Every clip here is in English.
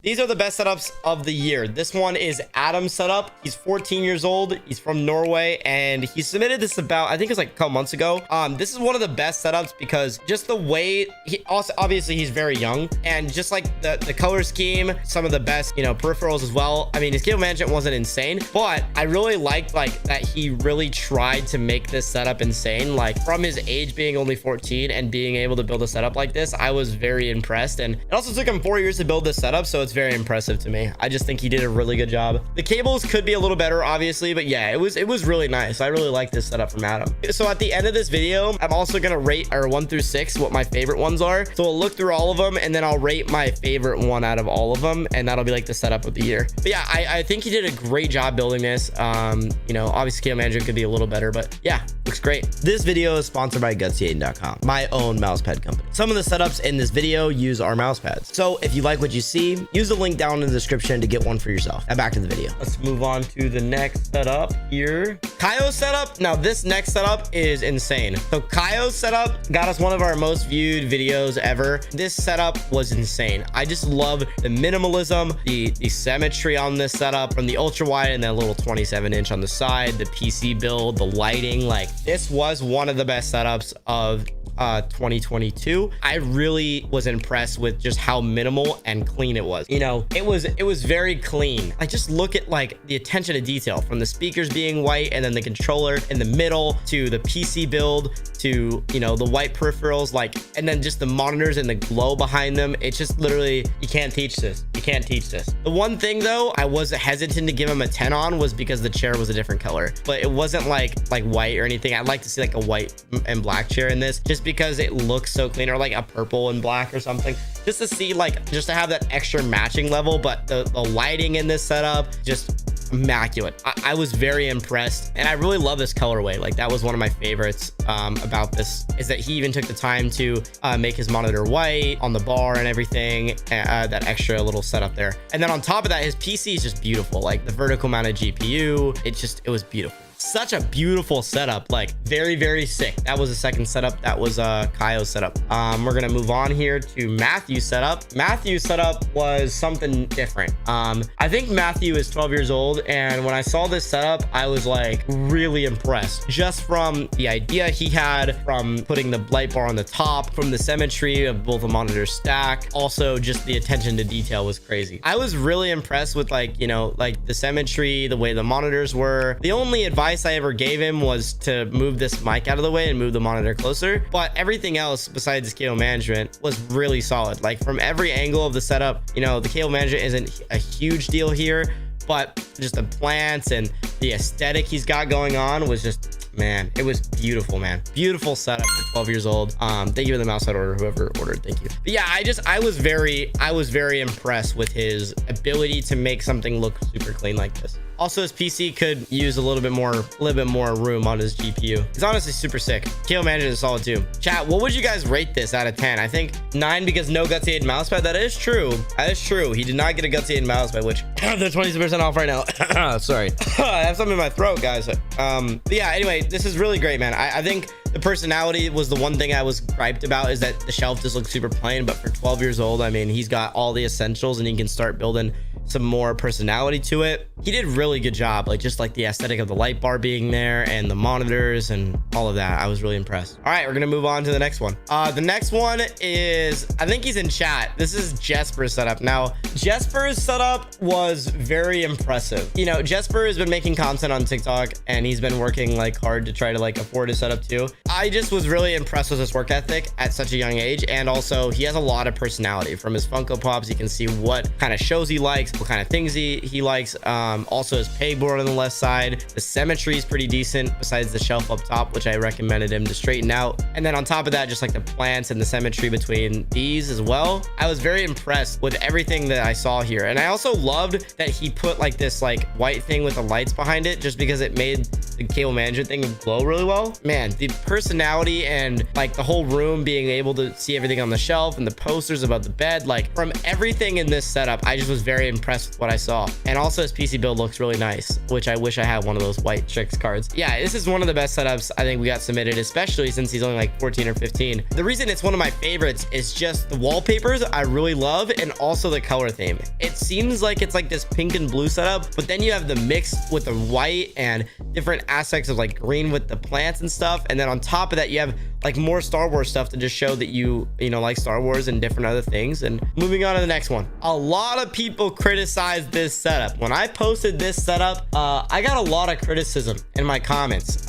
These are the best setups of the year. This one is Adam's setup. He's 14 years old. He's from Norway, and he submitted this about, I think it was like a couple months ago. This is one of the best setups because just the way he also, obviously he's very young, and just like the color scheme, some of the best, you know, peripherals as well. I mean, his cable management wasn't insane, but I really liked like that he really tried to make this setup insane. Like from his age being only 14 and being able to build a setup like this, I was very impressed. And it also took him 4 years to build this setup, so it's very impressive to me. I just think he did a really good job. The cables could be a little better, obviously, but yeah, it was really nice. I really like this setup from Adam. So at the end of this video, I'm also gonna rate our 1 through 6 what my favorite ones are. So we'll look through all of them, and then I'll rate my favorite one out of all of them, and that'll be like the setup of the year. But yeah, I think he did a great job building this. You know, obviously cable management could be a little better, but yeah, looks great. This video is sponsored by GutzyAiden.com, my own mousepad company. Some of the setups in this video use our mouse pads. So if you like what you see, use the link down in the description to get one for yourself. Now back to the video. Let's move on to the next setup here. Kaio's setup. Now this next setup is insane. So Kaio's setup got us one of our most viewed videos ever. This setup was insane. I just love the minimalism, the symmetry on this setup, from the ultra wide and that little 27-inch on the side, the PC build, the lighting. Like this was one of the best setups of 2022. I really was impressed with just how minimal and clean it was. You know, it was very clean. I just look at like the attention to detail, from the speakers being white and then the controller in the middle to the PC build to, you know, the white peripherals, like, and then just the monitors and the glow behind them. It's just literally, you can't teach this. You can't teach this. The one thing though, I was hesitant to give him a 10 on was because the chair was a different color, but it wasn't like white or anything. I'd like to see like a white and black chair in this, just because it looks so clean, or like a purple and black or something, just to see, like, just to have that extra matching level. But the lighting in this setup, just immaculate. I was very impressed, and I really love this colorway. Like that was one of my favorites about this, is that he even took the time to make his monitor white on the bar and everything, that extra little setup there. And then on top of that, his PC is just beautiful. Like the vertical mounted GPU, it was beautiful. Such a beautiful setup, like very, very sick. That was the second setup. That was Kaio's setup. We're gonna move on here to Matthew's setup. Matthew's setup was something different. I think Matthew is 12 years old, and when I saw this setup, I was like really impressed, just from the idea he had, from putting the light bar on the top, from the symmetry of both the monitors stack. Also, just the attention to detail was crazy. I was really impressed with, like, you know, like the symmetry, the way the monitors were. The only advice I ever gave him was to move this mic out of the way and move the monitor closer, but everything else besides the cable management was really solid. Like from every angle of the setup, you know, the cable management isn't a huge deal here, but just the plants and the aesthetic he's got going on was just, man, it was beautiful, man. Beautiful setup for 12 years old. Thank you for the mouse pad order, whoever ordered, thank you. But yeah, I was very impressed with his ability to make something look super clean like this. Also, his PC could use a little bit more room on his GPU. It's honestly super sick. Cable management is solid too. Chat, what would you guys rate this out of 10? I think 9 because no GutzyAiden mousepad. That is true. That is true. He did not get a GutzyAiden mousepad, which they're 20% off right now. Sorry. I have something in my throat, guys. But yeah, anyway, this is really great, man. I think the personality was the one thing I was griped about, is that the shelf just looks super plain, but for 12 years old, I mean, he's got all the essentials and he can start building some more personality to it. He did a really good job, like just like the aesthetic of the light bar being there and the monitors and all of that. I was really impressed. All right, we're gonna move on to the next one. The next one is, I think he's in chat. This is Jesper's setup. Now, Jesper's setup was very impressive. You know, Jesper has been making content on TikTok, and he's been working like hard to try to like afford his setup too. I just was really impressed with his work ethic at such a young age, and also he has a lot of personality. From his Funko Pops, you can see what kind of shows he likes, what kind of things he likes. Also his pegboard on the left side, the symmetry is pretty decent, besides the shelf up top, which I recommended him to straighten out. And then on top of that, just like the plants and the symmetry between these as well. I was very impressed with everything that I saw here. And I also loved that he put like this like white thing with the lights behind it, just because it made the cable management thing would glow really well. Man, the personality and like the whole room being able to see everything on the shelf and the posters above the bed, like from everything in this setup, I just was very impressed with what I saw. And also his PC build looks really nice, which I wish I had one of those white tricks cards. Yeah, this is one of the best setups I think we got submitted, especially since he's only like 14 or 15. The reason it's one of my favorites is just the wallpapers I really love, and also the color theme. It seems like it's like this pink and blue setup, but then you have the mix with the white and different aspects of like green with the plants and stuff. And then on top of that, you have like more Star Wars stuff to just show that you know, like Star Wars and different other things. And moving on to the next one. A lot of people criticized this setup. When I posted this setup, I got a lot of criticism in my comments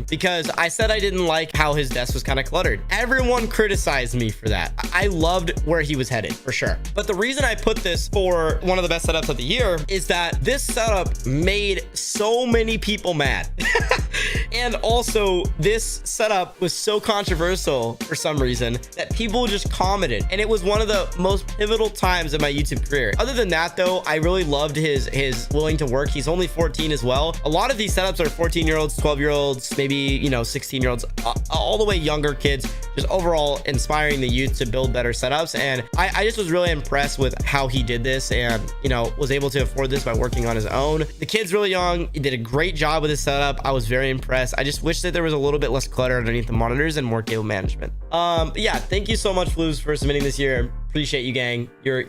because I said I didn't like how his desk was kind of cluttered. Everyone criticized me for that. I loved where he was headed for sure. But the reason I put this for one of the best setups of the year is that this setup made so many people mad. And also this setup was so controversial for some reason that people just commented, and it was one of the most pivotal times in my YouTube career. Other than that though, I really loved his willing to work. He's only 14 as well. A lot of these setups are 14-year-olds, 12-year-olds, maybe, you know, 16-year-olds, all the way younger kids, just overall inspiring the youth to build better setups. And I just was really impressed with how he did this, and, you know, was able to afford this by working on his own. The kid's really young. He did a great job with his setup. I was very impressed. I just wish that there was a little bit less clutter underneath the monitors and more cable management. Yeah, thank you so much, Floos, for submitting this year. Appreciate you, gang. You're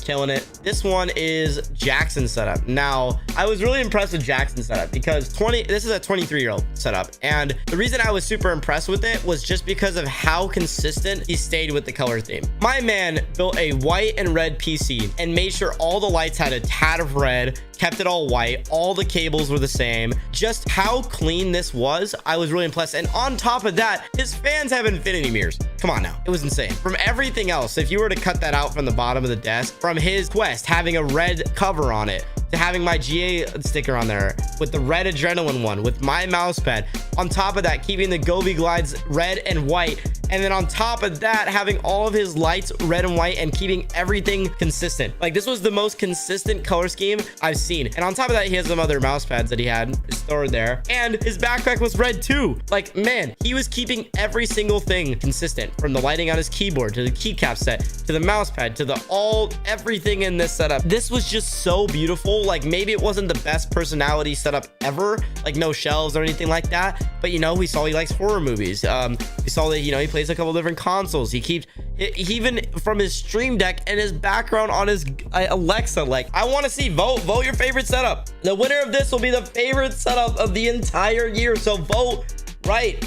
killing it. This one is Jackson's setup. Now, I was really impressed with Jackson's setup because this is a 23-year-old setup. And the reason I was super impressed with it was just because of how consistent he stayed with the color theme. My man built a white and red PC and made sure all the lights had a tad of red, kept it all white, all the cables were the same. Just how clean this was, I was really impressed. And on top of that, his fans have infinity mirrors. Come on now, it was insane. From everything else, if you were to cut that out from the bottom of the desk, from his Quest having a red cover on it, to having my GA sticker on there with the red adrenaline one, with my mouse pad, on top of that keeping the Gobi glides red and white, and then on top of that having all of his lights red and white and keeping everything consistent. Like, this was the most consistent color scheme I've seen. And on top of that, he has some other mouse pads that he had stored there, and his backpack was red too. Like, man, he was keeping every single thing consistent, from the lighting on his keyboard to the keycap set to the mouse pad to everything in this setup. This was just so beautiful. Like, maybe it wasn't the best personality setup ever, like no shelves or anything like that, but, you know, we saw he likes horror movies. We saw that, you know, he plays a couple different consoles. He even from his stream deck and his background on his Alexa. Like, I want to see, vote your favorite setup. The winner of this will be the favorite setup of the entire year. So vote right,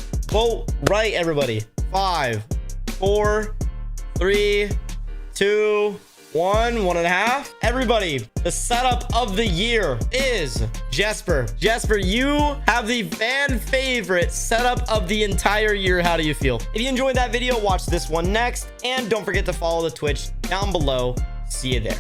everybody. 5, 4, 3, 2, 1.5. Everybody, the setup of the year is Jesper. Jesper, you have the fan favorite setup of the entire year. How do you feel? If you enjoyed that video, watch this one next, and don't forget to follow the Twitch down below. See you there.